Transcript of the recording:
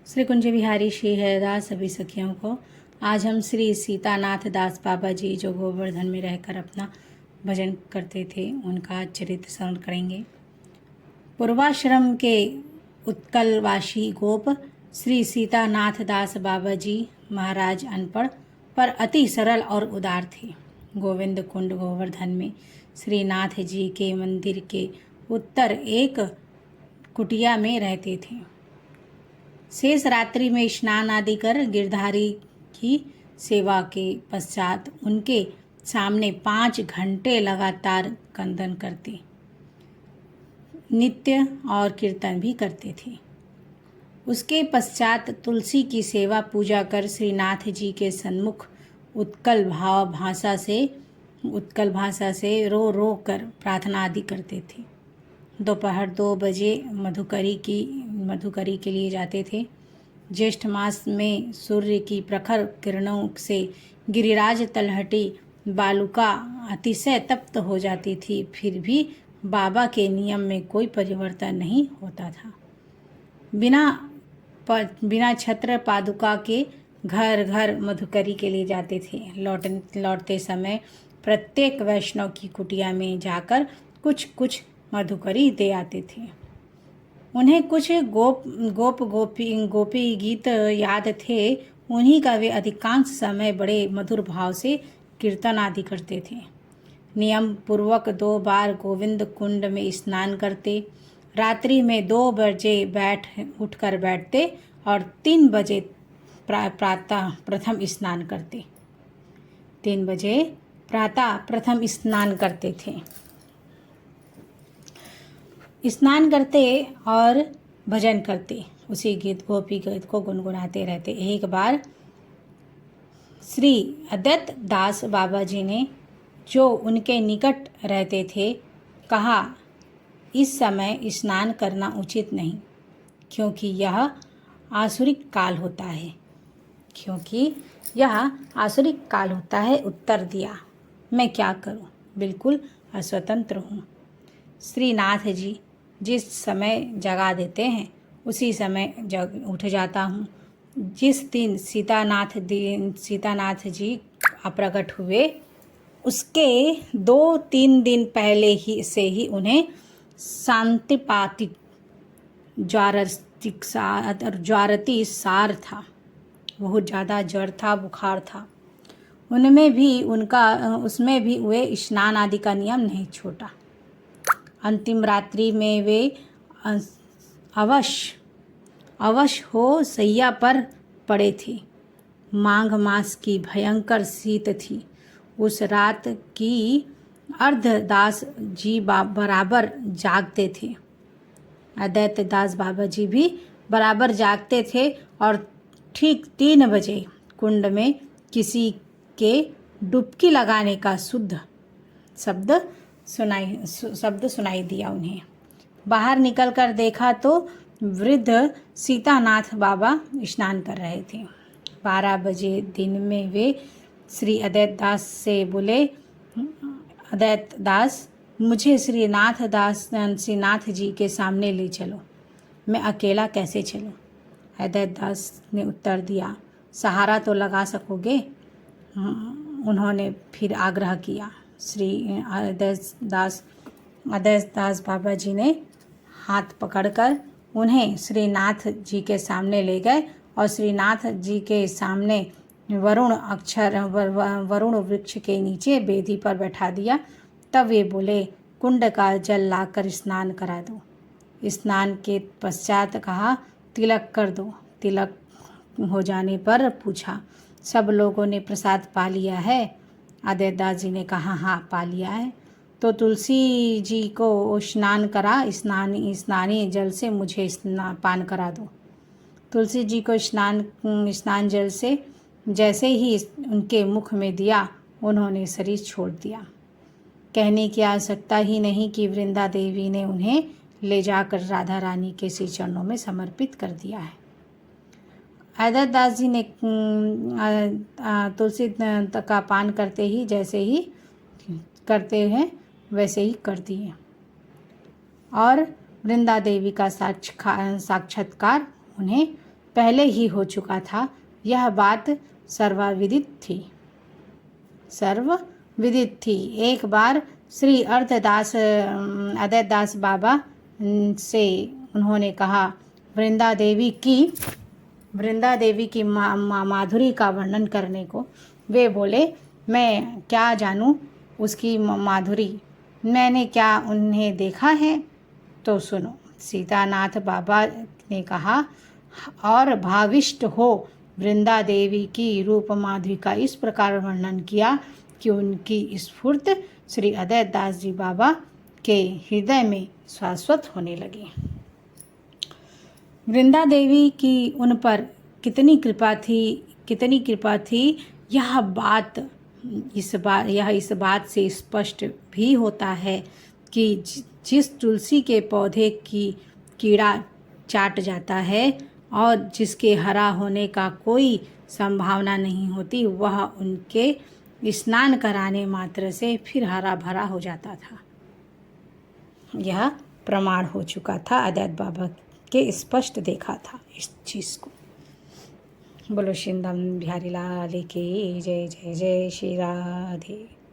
श्री कुंज बिहारी श्री हरिदास सभी सखियों को आज हम श्री सीतानाथ दास बाबा जी जो गोवर्धन में रहकर अपना भजन करते थे उनका चरित्र स्मरण करेंगे। पूर्वाश्रम के उत्कलवासी गोप श्री सीतानाथ दास बाबा जी महाराज अनपढ़ पर अति सरल और उदार थे। गोविंद कुंड गोवर्धन में श्रीनाथ जी के मंदिर के उत्तर एक कुटिया में रहते थे। शेष रात्रि में स्नान आदि कर गिरधारी की सेवा के पश्चात उनके सामने 5 घंटे लगातार कंदन करते, नित्य और कीर्तन भी करते थे। उसके पश्चात तुलसी की सेवा पूजा कर श्रीनाथ जी के सन्मुख उत्कल भाषा से रो रो कर प्रार्थना आदि करते थे। दोपहर 2 बजे मधुकरी के लिए जाते थे। ज्येष्ठ मास में सूर्य की प्रखर किरणों से गिरिराज तलहटी बालुका अतिशय तप्त हो जाती थी, फिर भी बाबा के नियम में कोई परिवर्तन नहीं होता था। बिना छत्र पादुका के घर घर मधुकरी के लिए जाते थे। लौटते समय प्रत्येक वैष्णव की कुटिया में जाकर कुछ मधुकरी दे आते थे। उन्हें कुछ गोपी गीत याद थे, उन्हीं का वे अधिकांश समय बड़े मधुर भाव से कीर्तन आदि करते थे। नियम पूर्वक 2 बार गोविंद कुंड में स्नान करते, रात्रि में 2 बजे उठकर बैठते और 3 बजे प्रातः प्रथम स्नान करते। 3 बजे प्रातः प्रथम स्नान करते थे। स्नान करते और भजन करते, उसी गोपी गीत को गुनगुनाते रहते। एक बार श्री अद्वैत दास बाबा जी ने, जो उनके निकट रहते थे, कहा, इस समय स्नान करना उचित नहीं, क्योंकि यह आसुरिक काल होता है। उत्तर दिया, मैं क्या करूं, बिल्कुल अस्वतंत्र हूं। श्रीनाथ जी जिस समय जगा देते हैं उसी समय उठ जाता हूँ। जिस दिन सीतानाथ जी अप्रकट हुए उसके 2-3 दिन पहले ही उन्हें शांतिपातिक ज्वारती सार था। बहुत ज़्यादा ज्वर था, बुखार था। उसमें भी वे स्नान आदि का नियम नहीं छोड़ा। अंतिम रात्रि में वे अवश हो सैया पर पड़े थे। माघ मास की भयंकर शीत थी। उस रात की अर्धदास जी बराबर जागते थे। अद्वैत दास बाबा जी भी बराबर जागते थे और ठीक 3 बजे कुंड में किसी के डुबकी लगाने का शुद्ध शब्द सुनाई दिया। उन्हें बाहर निकलकर देखा तो वृद्ध सीतानाथ बाबा स्नान कर रहे थे। 12 बजे दिन में वे श्री अद्वैत दास से बोले, अद्वैत दास, मुझे श्रीनाथ जी के सामने ले चलो, मैं अकेला कैसे चलूं? अद्वैत दास ने उत्तर दिया, सहारा तो लगा सकोगे? उन्होंने फिर आग्रह किया। श्री अद्वैत दास बाबा जी ने हाथ पकड़कर उन्हें श्रीनाथ जी के सामने ले गए और श्रीनाथ जी के सामने वरुण वृक्ष के नीचे बेदी पर बैठा दिया। तब वे बोले, कुंड का जल लाकर स्नान करा दो। स्नान के पश्चात कहा, तिलक कर दो। तिलक हो जाने पर पूछा, सब लोगों ने प्रसाद पा लिया है? अद्वैत दास जी ने कहा, हाँ पा लिया है। तो तुलसी जी को स्नान करा, स्नानी जल से मुझे पान करा दो। तुलसी जी को स्नान जल से जैसे ही उनके मुख में दिया, उन्होंने शरीर छोड़ दिया। कहने की आवश्यकता ही नहीं कि वृंदा देवी ने उन्हें ले जाकर राधा रानी के श्री चरणों में समर्पित कर दिया है। अद्वैत दास जी ने तुलसी का पान करते ही जैसे ही करते हैं वैसे ही कर दिए और वृंदा देवी का साक्षात्कार उन्हें पहले ही हो चुका था। यह बात सर्वविदित थी। एक बार श्री अद्वैतदास बाबा से उन्होंने कहा, वृंदा देवी की माधुरी का वर्णन करने को। वे बोले, मैं क्या जानूं उसकी माधुरी, मैंने क्या उन्हें देखा है। तो सुनो, सीतानाथ बाबा ने कहा, और भाविष्ट हो वृंदा देवी की रूप माधुरी का इस प्रकार वर्णन किया कि उनकी स्फूर्त श्री अद्वैतदास जी बाबा के हृदय में शाश्वत होने लगी। वृंदा देवी की उन पर कितनी कृपा थी, यह इस बात से स्पष्ट भी होता है कि जिस तुलसी के पौधे की कीड़ा चाट जाता है और जिसके हरा होने का कोई संभावना नहीं होती, वह उनके स्नान कराने मात्र से फिर हरा भरा हो जाता था। यह प्रमाण हो चुका था, अद्वैत बाबा के स्पष्ट देखा था इस चीज़ को। बोलो श्री बिहारी लाल की जय। जय जय श्री राधे।